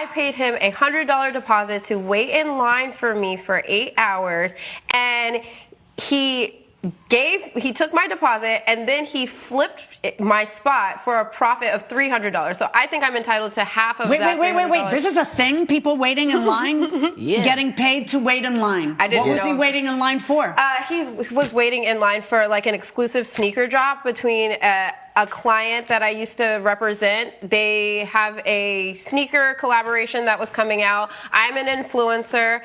I paid him $100 deposit to wait in line for me for 8 hours, and he took my deposit and then he flipped my spot for a profit of $300. So I think I'm entitled to half of that. Wait. This is a thing? People waiting in line? Yeah. Getting paid to wait in line. I didn't What was know. he waiting in line for? He was waiting in line for like an exclusive sneaker drop between a client that I used to represent. They have a sneaker collaboration that was coming out. I'm an influencer.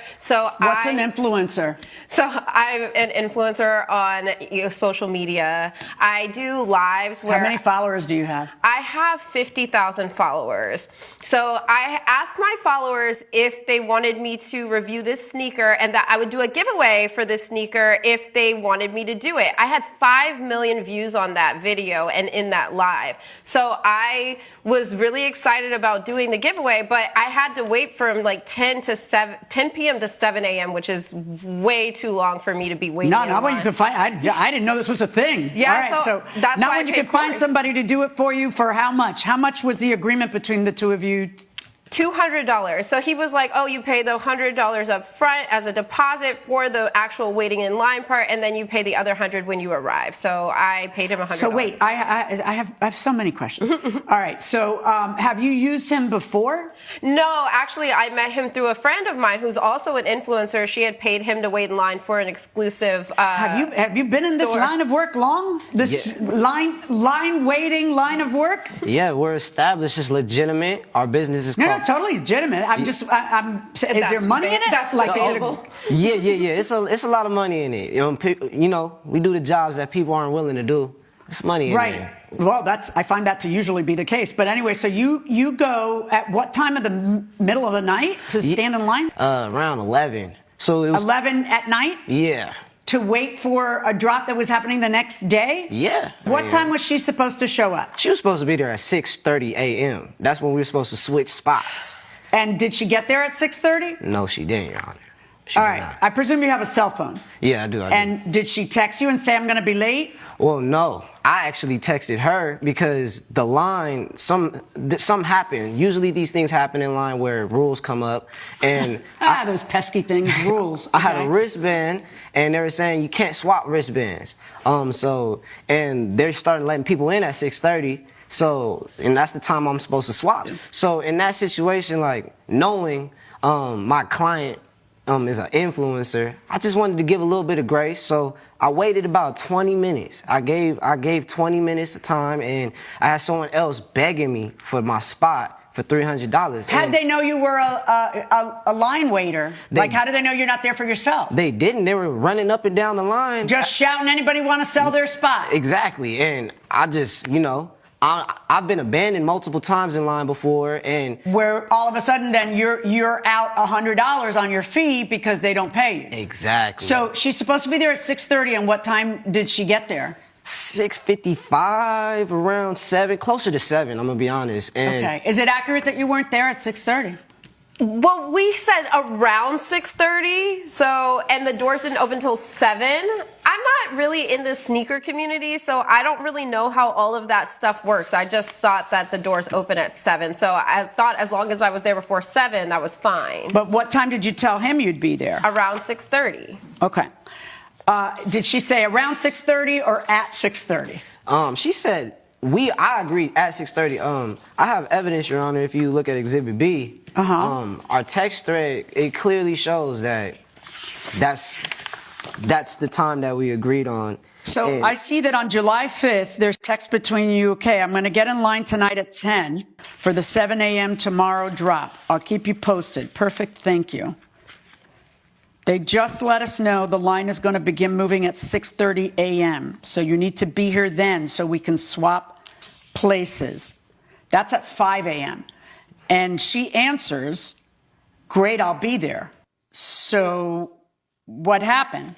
What's an influencer? So I'm an influencer on social media. I do lives where... How many followers do you have? I have 50,000 followers. So I asked my followers if they wanted me to review this sneaker and that I would do a giveaway for this sneaker if they wanted me to do it. I had 5 million views on that video and in that live. So I was really excited about doing the giveaway, but I had to wait from like 10 p.m. to 7 a.m., which is way too long for me to be waiting. Not when you could find. I didn't know this was a thing. Yeah, all right, so that's not why when you could find somebody to do it for you for how much? How much was the agreement between the two of you? $200. So he was like, oh, you pay the $100 up front as a deposit for the actual waiting in line part, and then you pay the other $100 when you arrive. So I paid him $100. So wait, I have so many questions. All right, so have you used him before? No, actually, I met him through a friend of mine who's also an influencer. She had paid him to wait in line for an exclusive Have you been in this line of work long? This line waiting line of work? Yeah, we're established. It's legitimate. Our business is No, called... it's totally legitimate. Is there money in it? That's like debatable. Yeah. It's a lot of money in it. We do the jobs that people aren't willing to do. It's money in there. Well, I find that to usually be the case. But anyway, so you go at what time of the middle of the night to stand in line? Around 11. So it was 11 at night? Yeah. To wait for a drop that was happening the next day? Yeah. What time was she supposed to show up? She was supposed to be there at 6:30 a.m. That's when we were supposed to switch spots. And did she get there at 6:30? No, she didn't, Your Honor. All right. I presume you have a cell phone. Yeah, I do. And did she text you and say, I'm going to be late? Well, no. I actually texted her because the line, something happened. Usually these things happen in line where rules come up. And those pesky things, rules. I had a wristband, and they were saying you can't swap wristbands. And they're starting letting people in at 6:30. So, and that's the time I'm supposed to swap. So in that situation, like knowing my client is an influencer, I just wanted to give a little bit of grace. So I waited about 20 minutes. I gave 20 minutes of time, and I had someone else begging me for my spot for $300. How'd they know you were a line waiter? How do they know you're not there for yourself? They didn't. They were running up and down the line. Just shouting, anybody want to sell their spot? Exactly. And I just, I've been abandoned multiple times in line before, and where all of a sudden then you're out $100 on your fee because they don't pay you. Exactly. So she's supposed to be there at 6:30, and what time did she get there? 6:55, around 7, closer to 7. I'm gonna be honest. And okay. Is it accurate that you weren't there at 6:30? Well, we said around 6:30, and the doors didn't open until 7. I'm not really in the sneaker community, so I don't really know how all of that stuff works. I just thought that the doors open at 7, so I thought as long as I was there before 7, that was fine. But what time did you tell him you'd be there? Around 6:30. Okay. Did she say around 6:30 or at 6:30? She said I agreed at 6:30. I have evidence, Your Honor. If you look at Exhibit B, our text thread, it clearly shows that's the time that we agreed on. So I see that on July 5th, there's text between you. Okay, I'm going to get in line tonight at 10 for the 7 a.m. tomorrow drop. I'll keep you posted. Perfect. Thank you. They just let us know the line is going to begin moving at 6:30 a.m. So you need to be here then so we can swap places. That's at 5 a.m. And she answers, great, I'll be there. So what happened?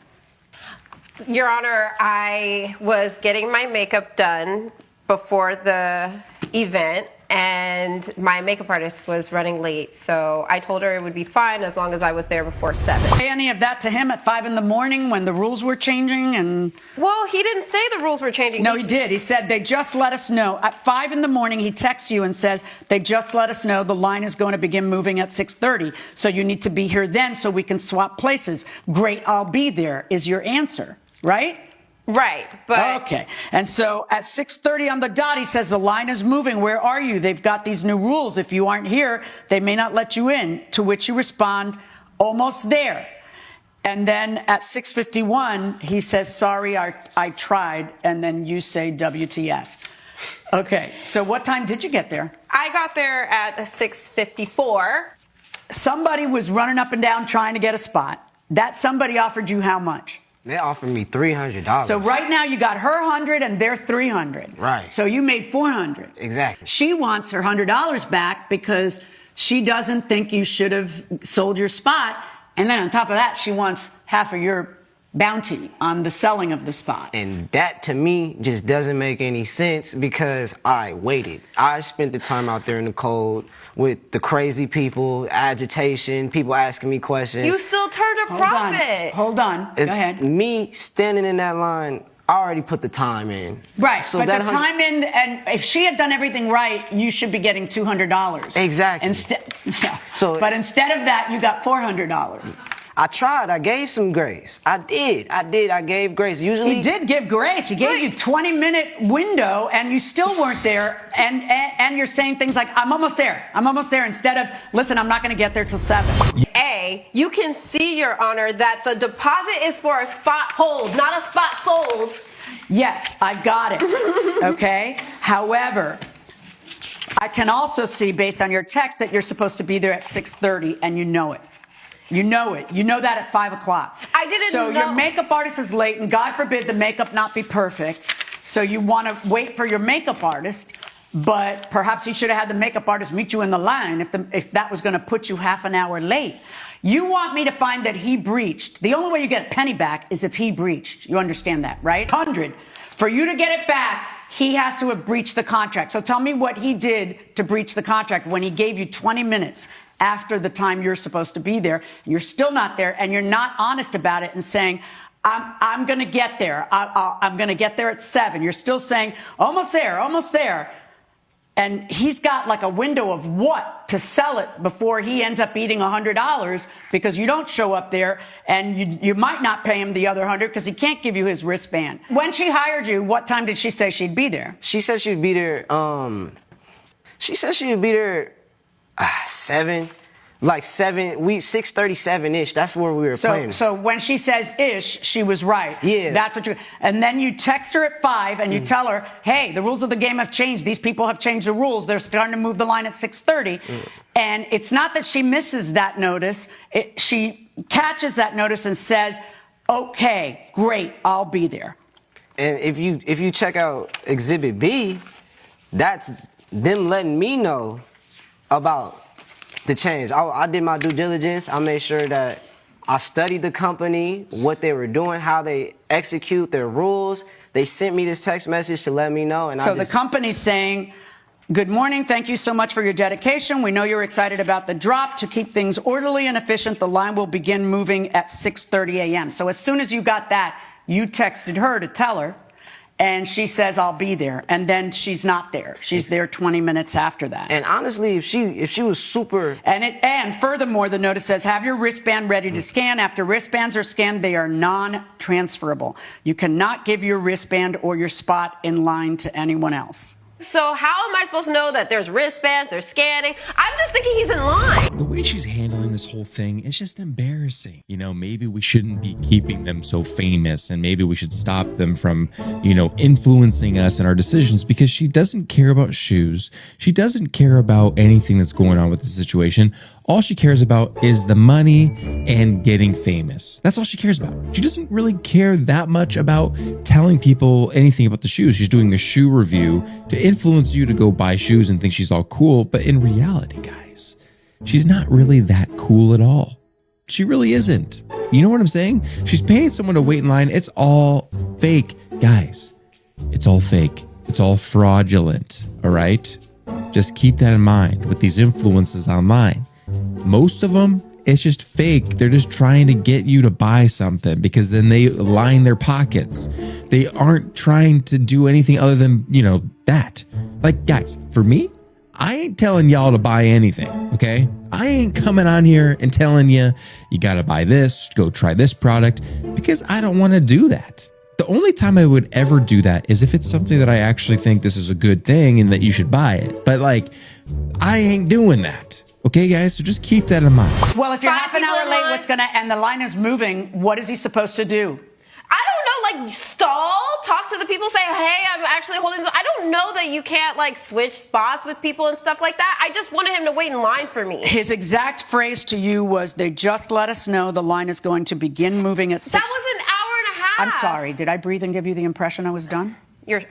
Your Honor, I was getting my makeup done before the event, and my makeup artist was running late. So I told her it would be fine as long as I was there before 7. Say any of that to him at 5 in the morning when the rules were changing? And Well, he didn't say the rules were changing. no, he did. He said they just let us know at 5 in the morning. He texts you and says they just let us know the line is going to begin moving at 6:30. So you need to be here then so we can swap places. Great, I'll be there is your answer, right? Right, but Okay. And so at 6:30 on the dot, he says the line is moving. Where are you? They've got these new rules. If you aren't here, they may not let you in. To which you respond, almost there. And then at 6:51, he says, sorry, I tried. And then you say, WTF. Okay. So what time did you get there? I got there at 6:54. Somebody was running up and down trying to get a spot. That somebody offered you how much? They offered me $300. So right now you got her 100 and they're 300. Right. So you made 400. Exactly. She wants her $100 back because she doesn't think you should have sold your spot. And then on top of that, she wants half of your bounty on the selling of the spot. And that to me just doesn't make any sense because I waited. I spent the time out there in the cold with the crazy people, agitation, people asking me questions. You still turned a profit. Hold on. Go ahead. Me standing in that line, I already put the time in. Right, So but that the time in, and if she had done everything right, you should be getting $200. Exactly. Yeah. But instead of that, you got $400. I tried. I gave some grace. I did. I gave grace. Usually He did give grace. He gave you 20-minute window, and you still weren't there. And you're saying things like, "I'm almost there. I'm almost there." Instead of, "Listen, I'm not going to get there till 7." You can see, Your Honor, that the deposit is for a spot hold, not a spot sold. Yes, I got it. Okay. However, I can also see, based on your text, that you're supposed to be there at 6:30, and you know it. You know it. You know that at 5 o'clock. I didn't So know. your makeup artist is late, and God forbid the makeup not be perfect. So you want to wait for your makeup artist, but perhaps you should have had the makeup artist meet you in the line if that was going to put you half an hour late. You want me to find that he breached. The only way you get a penny back is if he breached. You understand that, right? 100. For you to get it back, he has to have breached the contract. So tell me what he did to breach the contract when he gave you 20 minutes after the time you're supposed to be there, and you're still not there, and you're not honest about it and saying, I'm going to get there. I'm going to get there at 7. You're still saying, almost there, almost there. And he's got like a window of what to sell it before he ends up eating $100 because you don't show up there, and you might not pay him the other 100 because he can't give you his wristband. When she hired you, what time did she say she'd be there? She said she'd be there. She said she would be there 7, like 6:37-ish. That's where we were playing. So when she says ish, she was right. Yeah. That's what you. And then you text her at 5 and you tell her, hey, the rules of the game have changed. These people have changed the rules. They're starting to move the line at 6:30. And it's not that she misses that notice. She catches that notice and says, okay, great, I'll be there. And if you check out Exhibit B, that's them letting me know about the change. I did my due diligence. I made sure that I studied the company, what they were doing, how they execute their rules. They sent me this text message to let me know. And So the company's saying, good morning. Thank you so much for your dedication. We know you're excited about the drop. To keep things orderly and efficient, the line will begin moving at 6:30 a.m. So as soon as you got that, you texted her to tell her. And she says, I'll be there. And then she's not there. She's there 20 minutes after that. And honestly, if she was super... And furthermore, the notice says, have your wristband ready to scan. After wristbands are scanned, they are non-transferable. You cannot give your wristband or your spot in line to anyone else. So how am I supposed to know that there's wristbands, they're scanning? I'm just thinking he's in line. The way she's handling this whole thing is just embarrassing. You know, maybe we shouldn't be keeping them so famous, and maybe we should stop them from, influencing us in our decisions, because she doesn't care about shoes. She doesn't care about anything that's going on with the situation. All she cares about is the money and getting famous. That's all she cares about. She doesn't really care that much about telling people anything about the shoes. She's doing a shoe review to influence you to go buy shoes and think she's all cool. But in reality, guys, she's not really that cool at all. She really isn't. You know what I'm saying? She's paying someone to wait in line. It's all fake, guys. It's all fake. It's all fraudulent. All right? Just keep that in mind with these influences online. Most of them, it's just fake. They're just trying to get you to buy something because then they line their pockets. They aren't trying to do anything other than, that. Like, guys, for me, I ain't telling y'all to buy anything, okay? I ain't coming on here and telling you got to buy this, go try this product, because I don't want to do that. The only time I would ever do that is if it's something that I actually think this is a good thing and that you should buy it. But I ain't doing that. Okay, guys, so just keep that in mind. Well, if you're 5 half an people hour in late, line. and the line is moving, what is he supposed to do? I don't know, stall, talk to the people, say, hey, I'm actually holding this. I don't know that you can't switch spots with people and stuff like that. I just wanted him to wait in line for me. His exact phrase to you was, they just let us know the line is going to begin moving at 6. That was an hour and a half. I'm sorry. Did I breathe and give you the impression I was done?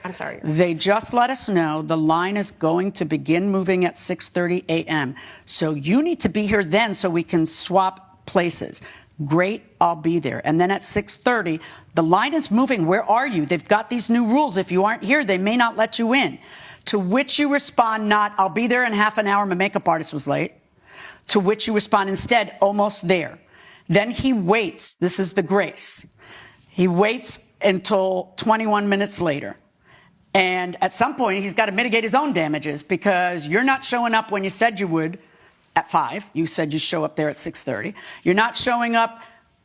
I'm sorry. They just let us know the line is going to begin moving at 6:30 a.m. So you need to be here then so we can swap places. Great, I'll be there. And then at 6:30, the line is moving. Where are you? They've got these new rules. If you aren't here, they may not let you in. To which you respond not, I'll be there in half an hour, my makeup artist was late. To which you respond instead, almost there. Then he waits. This is the grace. He waits until 21 minutes later. And at some point, he's got to mitigate his own damages because you're not showing up when you said you would at 5. You said you'd show up there at 6:30. You're not showing up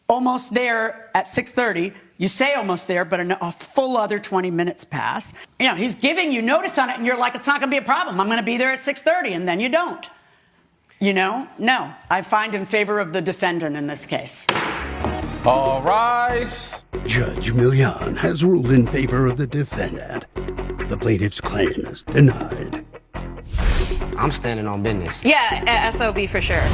almost there at 6:30. You say almost there, but a full other 20 minutes pass. He's giving you notice on it, and you're like, it's not going to be a problem. I'm going to be there at 6:30, and then you don't. No. I find in favor of the defendant in this case. All rise. Judge Millian has ruled in favor of the defendant. The plaintiff's claim is denied. I'm standing on business. Yeah, SOB for sure.